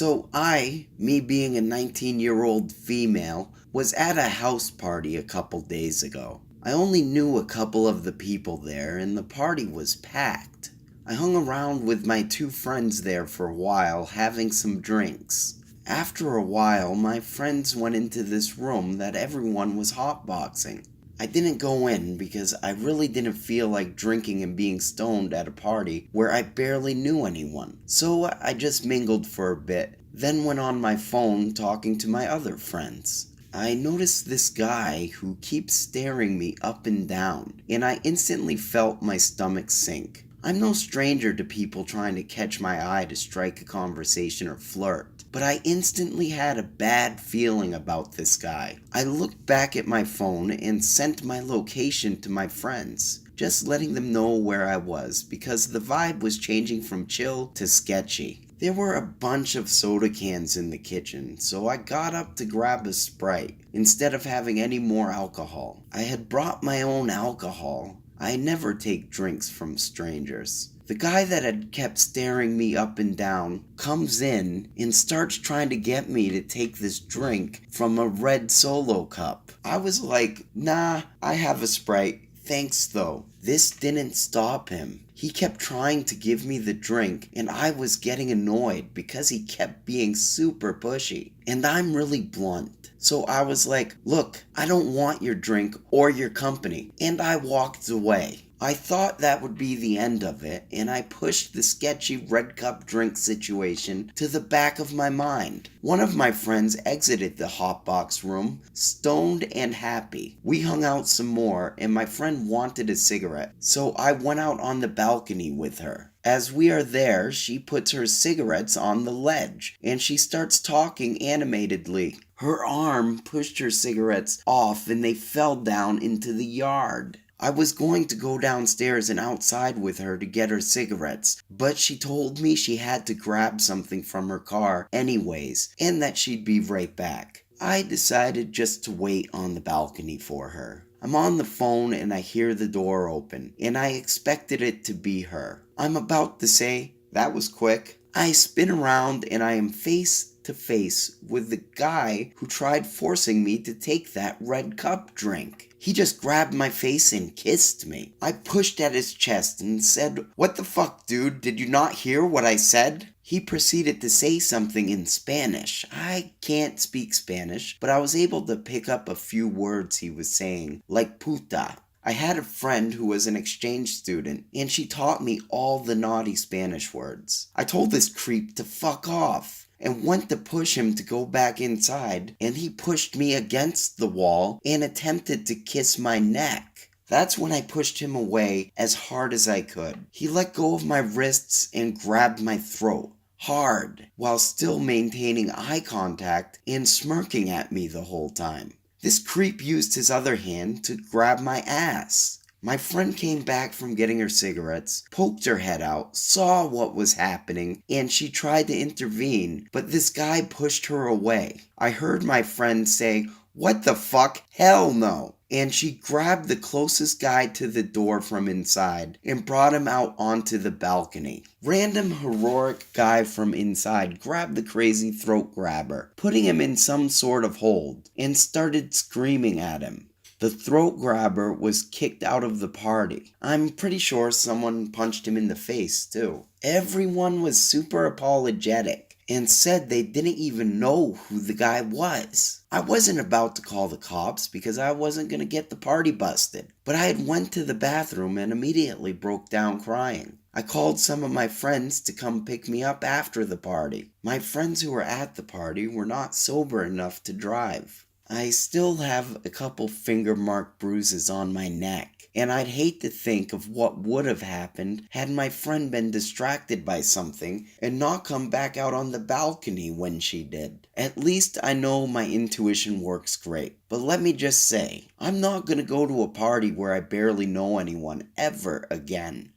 Me being a 19-year-old female, was at a house party a couple days ago. I only knew a couple of the people there and the party was packed. I hung around with my two friends there for a while having some drinks. After a while, my friends went into this room that everyone was hotboxing. I didn't go in because I really didn't feel like drinking and being stoned at a party where I barely knew anyone. So I just mingled for a bit, then went on my phone talking to my other friends. I noticed this guy who keeps staring me up and down, and I instantly felt my stomach sink. I'm no stranger to people trying to catch my eye to strike a conversation or flirt, but I instantly had a bad feeling about this guy. I looked back at my phone and sent my location to my friends, just letting them know where I was because the vibe was changing from chill to sketchy. There were a bunch of soda cans in the kitchen, so I got up to grab a Sprite instead of having any more alcohol. I had brought my own alcohol. I never take drinks from strangers. The guy that had kept staring me up and down comes in and starts trying to get me to take this drink from a red Solo cup. I was like, nah, I have a Sprite. Thanks though. This didn't stop him. He kept trying to give me the drink and I was getting annoyed because he kept being super pushy. And I'm really blunt. So I was like, look, I don't want your drink or your company. And I walked away. I thought that would be the end of it, and I pushed the sketchy red cup drink situation to the back of my mind. One of my friends exited the hotbox room, stoned and happy. We hung out some more, and my friend wanted a cigarette, so I went out on the balcony with her. As we are there, she puts her cigarettes on the ledge, and she starts talking animatedly. Her arm pushed her cigarettes off, and they fell down into the yard. I was going to go downstairs and outside with her to get her cigarettes, but she told me she had to grab something from her car anyways, and that she'd be right back. I decided just to wait on the balcony for her. I'm on the phone and I hear the door open, and I expected it to be her. I'm about to say, that was quick. I spin around and I am face to face with the guy who tried forcing me to take that red cup drink. He just grabbed my face and kissed me. I pushed at his chest and said, "What the fuck, dude? Did you not hear what I said?" He proceeded to say something in Spanish. I can't speak Spanish, but I was able to pick up a few words he was saying, like puta. I had a friend who was an exchange student, and she taught me all the naughty Spanish words. I told this creep to fuck off, and went to push him to go back inside, and he pushed me against the wall and attempted to kiss my neck. That's when I pushed him away as hard as I could. He let go of my wrists and grabbed my throat, hard, while still maintaining eye contact and smirking at me the whole time. This creep used his other hand to grab my ass. My friend came back from getting her cigarettes, poked her head out, saw what was happening, and she tried to intervene, but this guy pushed her away. I heard my friend say, "What the fuck? Hell no!" And she grabbed the closest guy to the door from inside and brought him out onto the balcony. Random heroic guy from inside grabbed the crazy throat grabber, putting him in some sort of hold, and started screaming at him. The throat grabber was kicked out of the party. I'm pretty sure someone punched him in the face, too. Everyone was super apologetic and said they didn't even know who the guy was. I wasn't about to call the cops because I wasn't going to get the party busted, but I had went to the bathroom and immediately broke down crying. I called some of my friends to come pick me up after the party. My friends who were at the party were not sober enough to drive. I still have a couple finger mark bruises on my neck, and I'd hate to think of what would have happened had my friend been distracted by something and not come back out on the balcony when she did. At least I know my intuition works great, but let me just say, I'm not gonna go to a party where I barely know anyone ever again.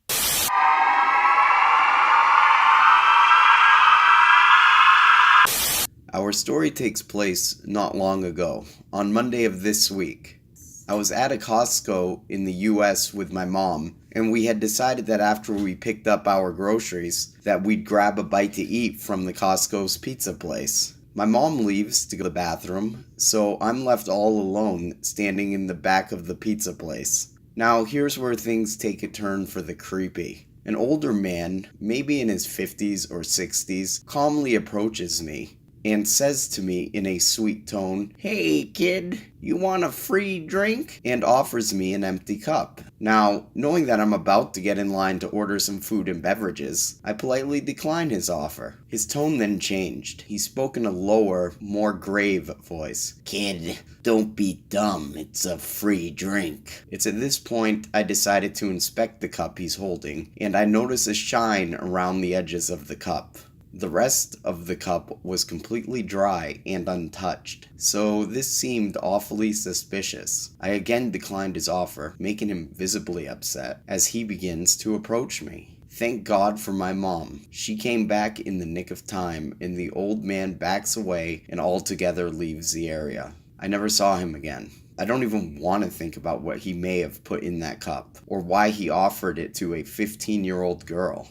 Our story takes place not long ago, on Monday of this week. I was at a Costco in the US with my mom, and we had decided that after we picked up our groceries that we'd grab a bite to eat from the Costco's pizza place. My mom leaves to go to the bathroom, so I'm left all alone standing in the back of the pizza place. Now, here's where things take a turn for the creepy. An older man, maybe in his 50s or 60s, calmly approaches me and says to me in a sweet tone, "Hey kid, you want a free drink?" and offers me an empty cup. Now, knowing that I'm about to get in line to order some food and beverages, I politely decline his offer. His tone then changed. He spoke in a lower, more grave voice. "Kid, don't be dumb, it's a free drink." It's at this point I decided to inspect the cup he's holding, and I notice a shine around the edges of the cup. The rest of the cup was completely dry and untouched, so this seemed awfully suspicious. I again declined his offer, making him visibly upset as he begins to approach me. Thank God for my mom. She came back in the nick of time, and the old man backs away and altogether leaves the area. I never saw him again. I don't even want to think about what he may have put in that cup, or why he offered it to a 15-year-old girl.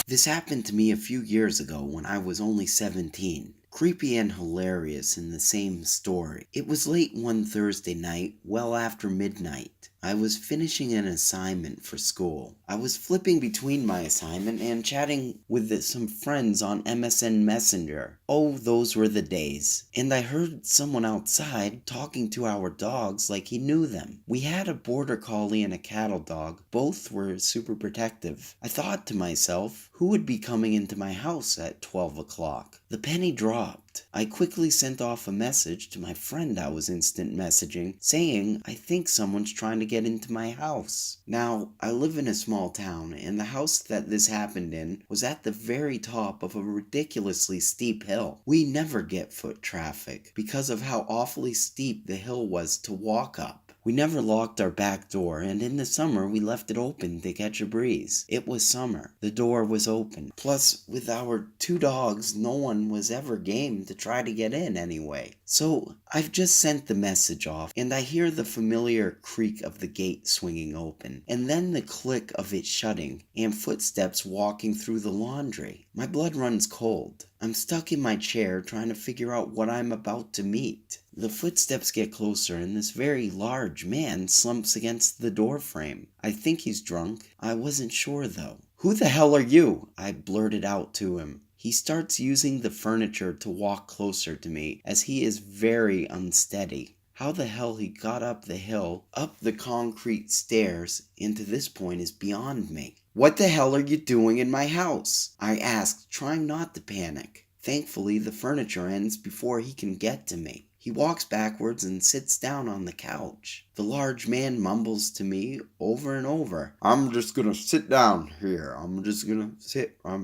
This happened to me a few years ago when I was only 17. Creepy and hilarious in the same story. It was late one Thursday night, well after midnight. I was finishing an assignment for school. I was flipping between my assignment and chatting with some friends on MSN Messenger. Oh, those were the days. And I heard someone outside talking to our dogs like he knew them. We had a border collie and a cattle dog. Both were super protective. I thought to myself, who would be coming into my house at 12 o'clock? The penny dropped. I quickly sent off a message to my friend I was instant messaging saying, I think someone's trying to get into my house. Now, I live in a small town, and the house that this happened in was at the very top of a ridiculously steep hill. We never get foot traffic because of how awfully steep the hill was to walk up. We never locked our back door, and in the summer we left it open to catch a breeze. It was summer. The door was open. Plus, with our 2 dogs, no one was ever game to try to get in anyway. So, I've just sent the message off, and I hear the familiar creak of the gate swinging open, and then the click of it shutting, and footsteps walking through the laundry. My blood runs cold. I'm stuck in my chair trying to figure out what I'm about to meet. The footsteps get closer and this very large man slumps against the door frame. I think he's drunk. I wasn't sure though. "Who the hell are you?" I blurted out to him. He starts using the furniture to walk closer to me as he is very unsteady. How the hell he got up the hill, up the concrete stairs, and to this point is beyond me. "What the hell are you doing in my house?" I asked, trying not to panic. Thankfully, the furniture ends before he can get to me. He walks backwards and sits down on the couch. The large man mumbles to me over and over, "I'm just gonna sit down here. I'm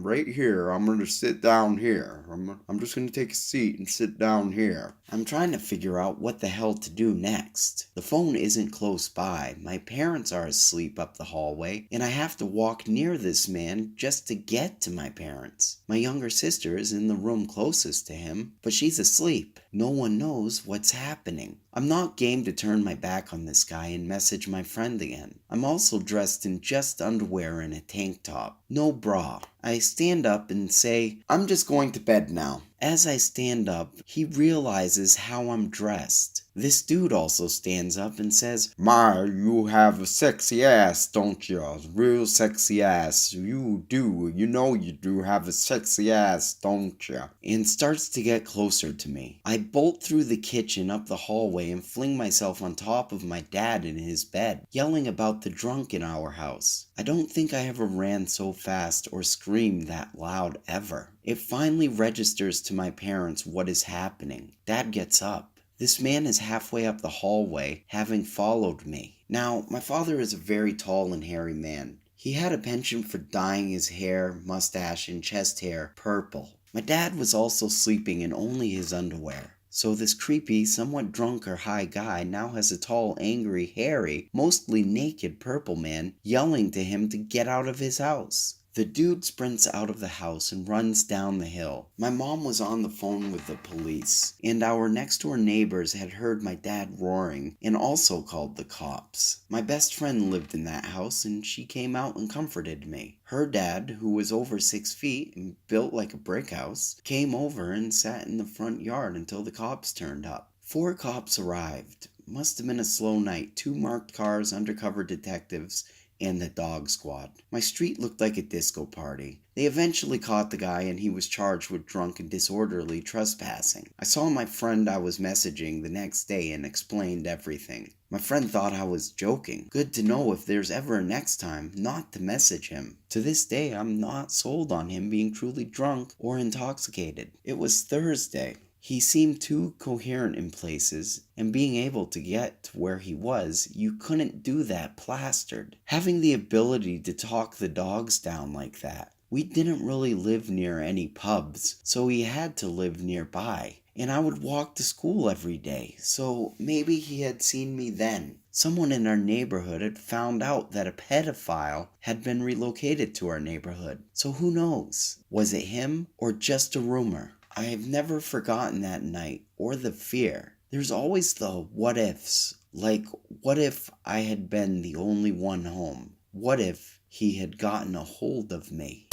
right here. I'm gonna sit down here. I'm just gonna take a seat and sit down here." I'm trying to figure out what the hell to do next. The phone isn't close by. My parents are asleep up the hallway, and I have to walk near this man just to get to my parents. My younger sister is in the room closest to him, but she's asleep. No one knows what's happening. I'm not game to turn my back on this guy and message my friend again. I'm also dressed in just underwear and a tank top. No bra. I stand up and say, "I'm just going to bed now." As I stand up, he realizes how I'm dressed. This dude also stands up and says, "My, you have a sexy ass, don't you? Real sexy ass. You do. You know you do have a sexy ass, don't you?" And starts to get closer to me. I bolt through the kitchen up the hallway and fling myself on top of my dad in his bed, yelling about the drunk in our house. I don't think I ever ran so fast or screamed that loud ever. It finally registers to my parents what is happening. Dad gets up. This man is halfway up the hallway, having followed me. Now, my father is a very tall and hairy man. He had a penchant for dyeing his hair, mustache, and chest hair purple. My dad was also sleeping in only his underwear. So this creepy, somewhat drunk or high guy now has a tall, angry, hairy, mostly naked purple man yelling to him to get out of his house. The dude sprints out of the house and runs down the hill. My mom was on the phone with the police, and our next door neighbors had heard my dad roaring and also called the cops. My best friend lived in that house and she came out and comforted me. Her dad, who was over 6 feet and built like a brick house, came over and sat in the front yard until the cops turned up. 4 cops arrived. Must have been a slow night. 2 marked cars, undercover detectives, and the dog squad. My street looked like a disco party. They eventually caught the guy and he was charged with drunk and disorderly trespassing. I saw my friend I was messaging the next day and explained everything. My friend thought I was joking. Good to know if there's ever a next time not to message him. To this day, I'm not sold on him being truly drunk or intoxicated. It was Thursday. He seemed too coherent in places, and being able to get to where he was, you couldn't do that plastered. Having the ability to talk the dogs down like that. We didn't really live near any pubs, so he had to live nearby. And I would walk to school every day, so maybe he had seen me then. Someone in our neighborhood had found out that a pedophile had been relocated to our neighborhood. So who knows? Was it him or just a rumor? I have never forgotten that night or the fear. There's always the what ifs. Like, what if I had been the only one home? What if he had gotten a hold of me?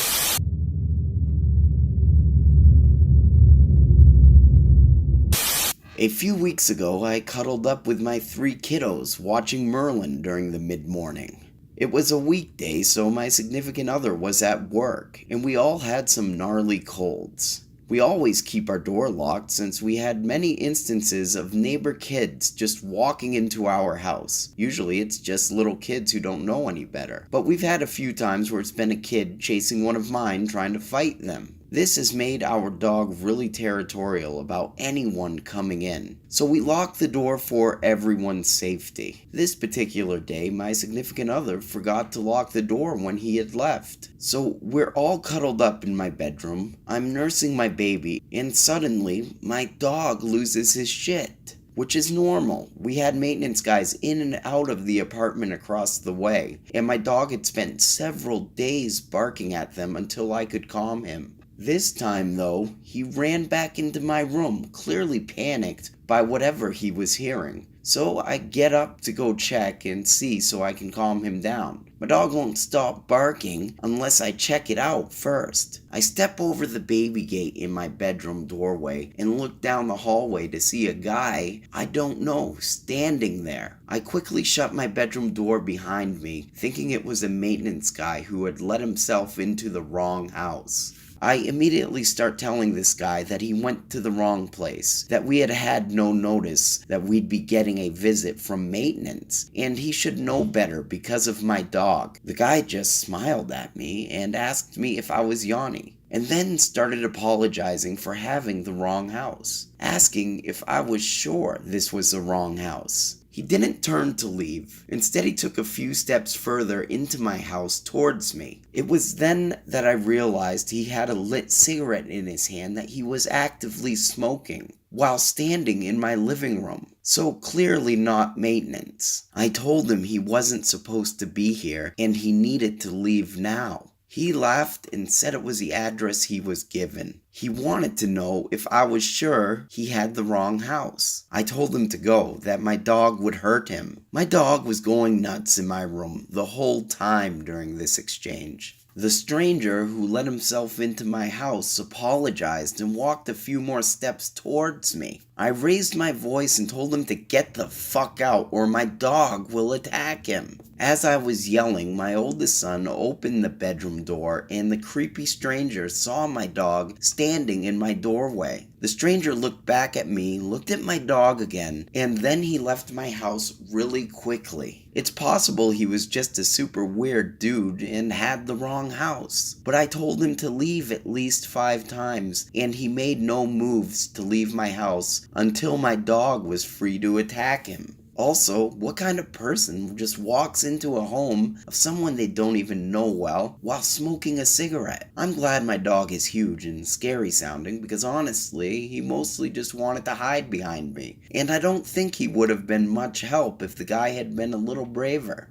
A few weeks ago, I cuddled up with my 3 kiddos watching Merlin during the mid-morning. It was a weekday, so my significant other was at work, and we all had some gnarly colds. We always keep our door locked since we had many instances of neighbor kids just walking into our house. Usually it's just little kids who don't know any better. But we've had a few times where it's been a kid chasing one of mine trying to fight them. This has made our dog really territorial about anyone coming in, so we lock the door for everyone's safety. This particular day, my significant other forgot to lock the door when he had left. So we're all cuddled up in my bedroom, I'm nursing my baby, and suddenly my dog loses his shit. Which is normal. We had maintenance guys in and out of the apartment across the way, and my dog had spent several days barking at them until I could calm him. This time, though, he ran back into my room, clearly panicked by whatever he was hearing. So I get up to go check and see so I can calm him down. My dog won't stop barking unless I check it out first. I step over the baby gate in my bedroom doorway and look down the hallway to see a guy I don't know standing there. I quickly shut my bedroom door behind me, thinking it was a maintenance guy who had let himself into the wrong house. I immediately start telling this guy that he went to the wrong place, that we had had no notice that we'd be getting a visit from maintenance, and he should know better because of my dog. The guy just smiled at me and asked me if I was Yanni, and then started apologizing for having the wrong house, asking if I was sure this was the wrong house. He didn't turn to leave. Instead, he took a few steps further into my house towards me. It was then that I realized he had a lit cigarette in his hand that he was actively smoking while standing in my living room. So clearly not maintenance. I told him he wasn't supposed to be here and he needed to leave now. He laughed and said it was the address he was given. He wanted to know if I was sure he had the wrong house. I told him to go, that my dog would hurt him. My dog was going nuts in my room the whole time during this exchange. The stranger who let himself into my house apologized and walked a few more steps towards me. I raised my voice and told him to get the fuck out or my dog will attack him. As I was yelling, my oldest son opened the bedroom door and the creepy stranger saw my dog standing in my doorway. The stranger looked back at me, looked at my dog again, and then he left my house really quickly. It's possible he was just a super weird dude and had the wrong house. But I told him to leave at least 5 times, and he made no moves to leave my house until my dog was free to attack him. Also, what kind of person just walks into a home of someone they don't even know well while smoking a cigarette? I'm glad my dog is huge and scary sounding because honestly, he mostly just wanted to hide behind me. And I don't think he would have been much help if the guy had been a little braver.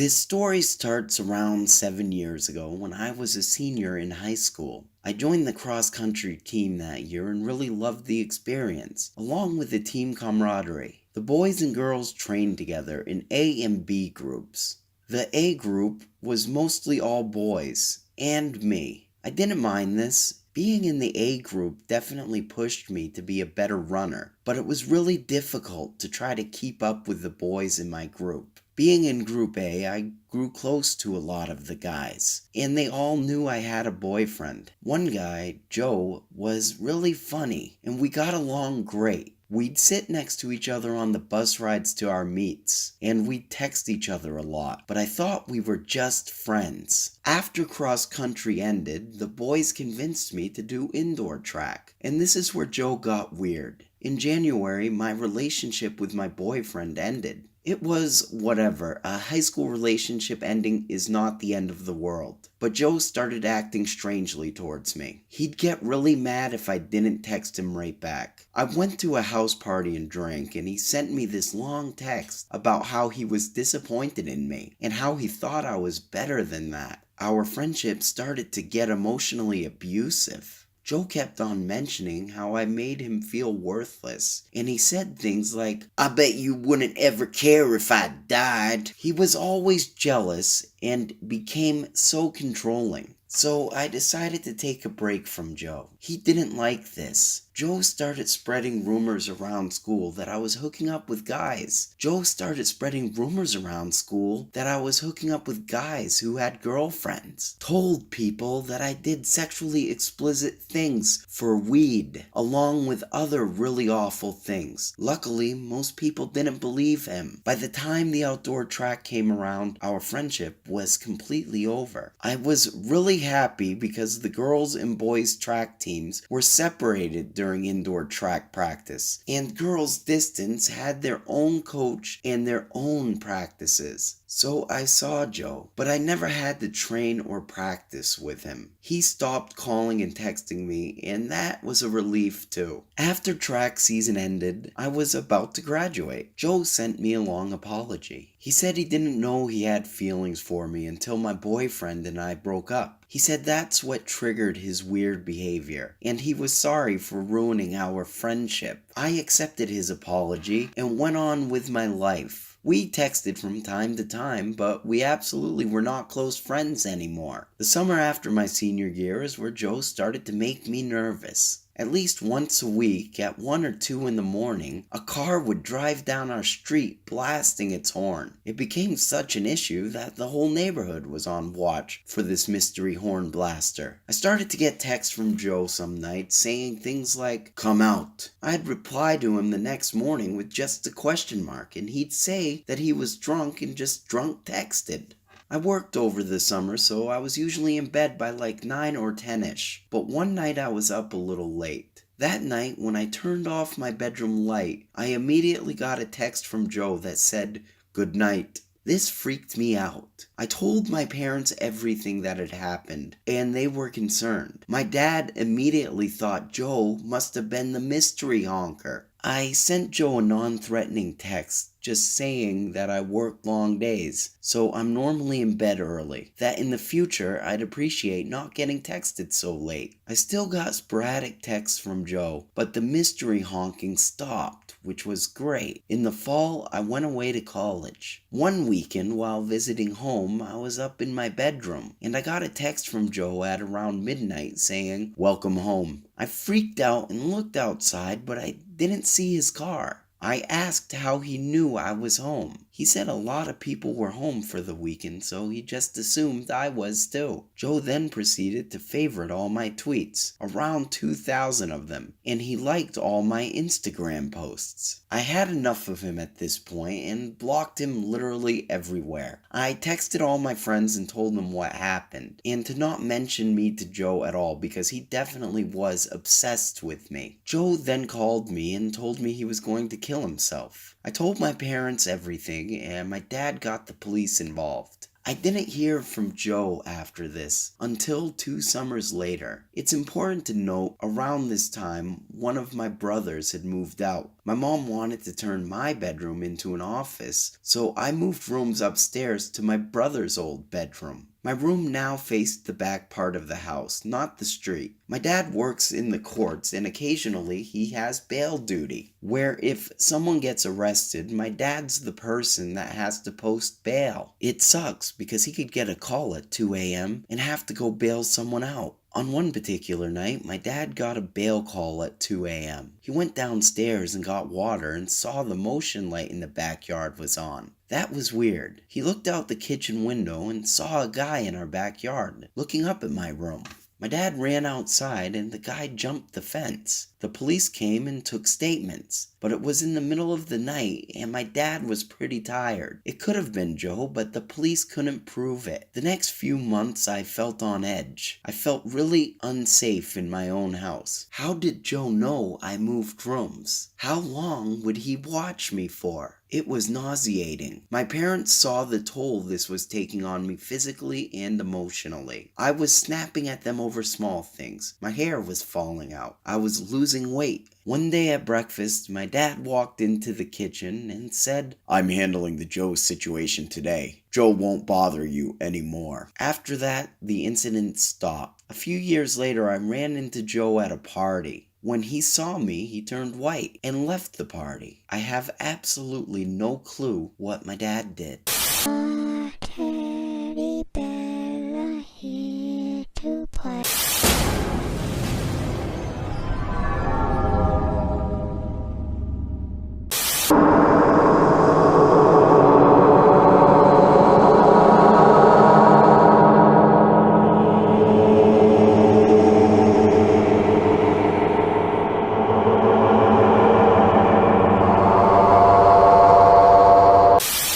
This story starts around 7 years ago when I was a senior in high school. I joined the cross country team that year and really loved the experience, along with the team camaraderie. The boys and girls trained together in A and B groups. The A group was mostly all boys, and me. I didn't mind this. Being in the A group definitely pushed me to be a better runner, but it was really difficult to try to keep up with the boys in my group. Being in Group A, I grew close to a lot of the guys, and they all knew I had a boyfriend. One guy, Joe, was really funny, and we got along great. We'd sit next to each other on the bus rides to our meets, and we'd text each other a lot, but I thought we were just friends. After cross country ended, the boys convinced me to do indoor track, and this is where Joe got weird. In January, my relationship with my boyfriend ended. It was whatever. A high school relationship ending is not the end of the world. But Joe started acting strangely towards me. He'd get really mad if I didn't text him right back. I went to a house party and drank, and he sent me this long text about how he was disappointed in me and how he thought I was better than that. Our friendship started to get emotionally abusive. Joe kept on mentioning how I made him feel worthless, and he said things like, "I bet you wouldn't ever care if I died." He was always jealous and became so controlling. So I decided to take a break from Joe. He didn't like this. Joe started spreading rumors around school that I was hooking up with guys. Joe started spreading rumors around school that I was hooking up with guys who had girlfriends. Told people that I did sexually explicit things for weed, along with other really awful things. Luckily, most people didn't believe him. By the time the outdoor track came around, our friendship was completely over. I was really happy because the girls and boys track teams were separated during indoor track practice, and girls distance had their own coach and their own practices. So I saw Joe, but I never had to train or practice with him. He stopped calling and texting me, and that was a relief too. After track season ended, I was about to graduate. Joe sent me a long apology. He said he didn't know he had feelings for me until my boyfriend and I broke up. He said that's what triggered his weird behavior, and he was sorry for ruining our friendship. I accepted his apology and went on with my life. We texted from time to time, but we absolutely were not close friends anymore. The summer after my senior year is where Joe started to make me nervous. At least once a week, at 1 or 2 in the morning, a car would drive down our street blasting its horn. It became such an issue that the whole neighborhood was on watch for this mystery horn blaster. I started to get texts from Joe some nights saying things like, "Come out." I'd reply to him the next morning with just a question mark, and he'd say that he was drunk and just drunk texted. I worked over the summer, so I was usually in bed by like 9 or 10ish, but one night I was up a little late. That night, when I turned off my bedroom light, I immediately got a text from Joe that said, "Good night." This freaked me out. I told my parents everything that had happened, and they were concerned. My dad immediately thought Joe must have been the mystery honker. I sent Joe a non-threatening text just saying that I work long days, so I'm normally in bed early. That in the future, I'd appreciate not getting texted so late. I still got sporadic texts from Joe, but the mystery honking stopped, which was great. In the fall, I went away to college. One weekend, while visiting home, I was up in my bedroom, and I got a text from Joe at around midnight saying, "Welcome home." I freaked out and looked outside, but I didn't see his car. I asked how he knew I was home. He said a lot of people were home for the weekend, so he just assumed I was too. Joe then proceeded to favorite all my tweets, around 2,000 of them, and he liked all my Instagram posts. I had enough of him at this point and blocked him literally everywhere. I texted all my friends and told them what happened, and to not mention me to Joe at all because he definitely was obsessed with me. Joe then called me and told me he was going to kill himself. I told my parents everything, and my dad got the police involved. I didn't hear from Joe after this until 2 summers later. It's important to note around this time, one of my brothers had moved out. My mom wanted to turn my bedroom into an office, so I moved rooms upstairs to my brother's old bedroom. My room now faced the back part of the house, not the street. My dad works in the courts and occasionally he has bail duty, where if someone gets arrested, my dad's the person that has to post bail. It sucks because he could get a call at 2 a.m. and have to go bail someone out. On one particular night, my dad got a bail call at 2 a.m. He went downstairs and got water and saw the motion light in the backyard was on. That was weird. He looked out the kitchen window and saw a guy in our backyard, looking up at my room. My dad ran outside and the guy jumped the fence. The police came and took statements, but it was in the middle of the night and my dad was pretty tired. It could have been Joe, but the police couldn't prove it. The next few months I felt on edge. I felt really unsafe in my own house. How did Joe know I moved rooms? How long would he watch me for? It was nauseating. My parents saw the toll this was taking on me physically and emotionally. I was snapping at them over small things. My hair was falling out. I was losing weight. One day at breakfast, my dad walked into the kitchen and said, "I'm handling the Joe situation today. Joe won't bother you anymore." After that, the incident stopped. A few years later, I ran into Joe at a party. When he saw me, he turned white and left the party. I have absolutely no clue what my dad did.